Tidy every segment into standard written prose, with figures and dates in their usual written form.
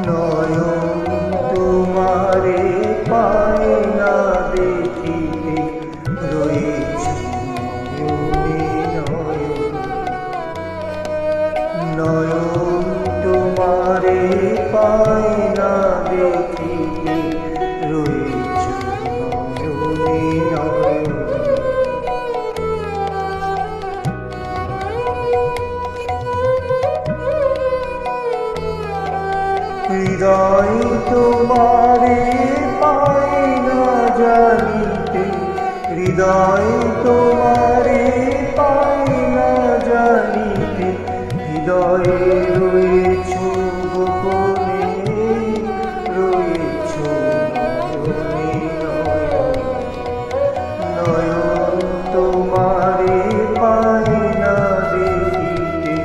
নয়ন তোমারে পায় না দেখিতে, রয়েছে নয়নে নয়ন। নয়ন তোমারে পায় না দেখিতে, রয়েছে নয়নে নয়ন। হৃদয় তোমারে পায় না জানিতে, হৃদয় তোমারে পায় না জানিতে, হৃদয়ে রয়েছ গোপনে, রয়েছ নয়নে নয়ন। নয়ন তোমারে পায় না দেখিতে,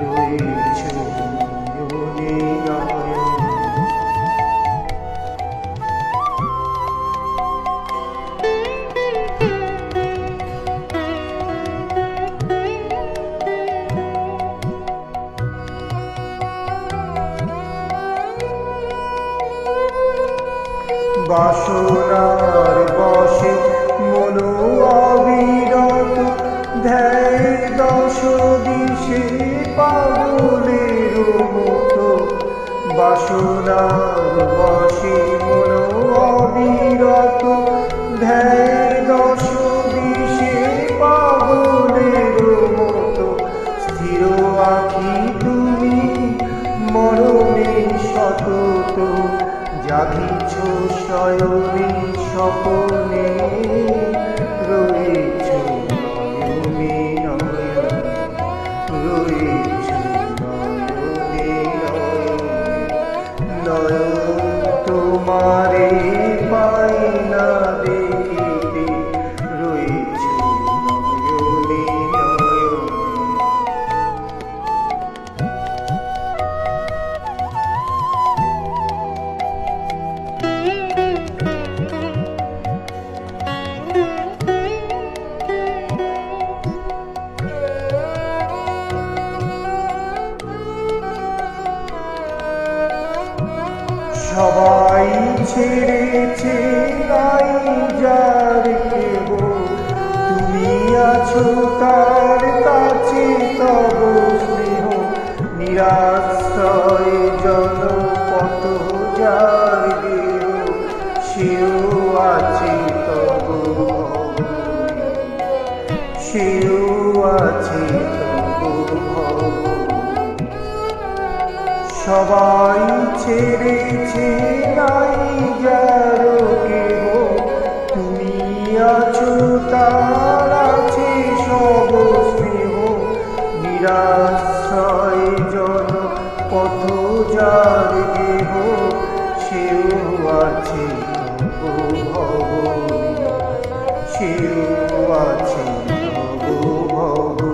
রয়েছ নয়নে নয়ন। বাসনার বশে মন অবিরত, ধ্যায় দশ দিশে পাগলের মতো। বাসনার বশে মন অবিরত, ধ্যায় দশ দিশে পাগলের মতো। স্থির আঁখি তুমি মরণে সতত, জাগিছ শয়নে স্বপনে, রয়েছ নয়নে নয়ন, রয়েছ নয়নে নয়ন। নয়ন তোমারে পায় না দেখিতে, রয়েছ নয়নে নয়ন। সবাই ছেড়েছে নাই যার কেহ, তুমি আছো তার কাছে তব স্নেহ। নিরাশ্রয় জন কত যার দেহ, সেও আছে তব ভবে, সেও আছে তব ভবে। সবাই ছেড়েছে নাই যার কেহ, তুমি আছো তার আছে সব স্নেহ। নিরাশ্রয় জন পথ যার দেহ, সেও আছে তব ভবে, সেও আছে তব ভবে।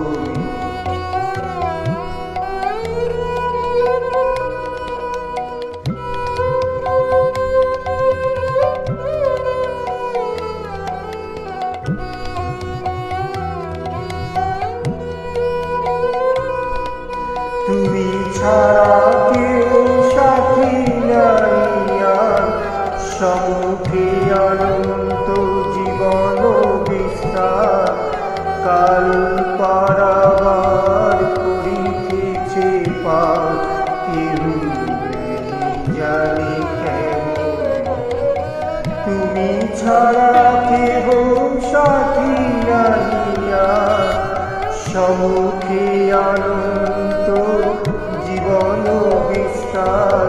তুমি ছাড়া কেউ সাথী নাই আর, সম্মুখে অনন্ত জীবন বিস্তার। কাল পারাবার করিতেছে পার, কেউ জানি কেমন। তুমি ছাড়া কেহ সাথী নাই আর, সম্মুখে অনন্ত জীবন বিস্তার।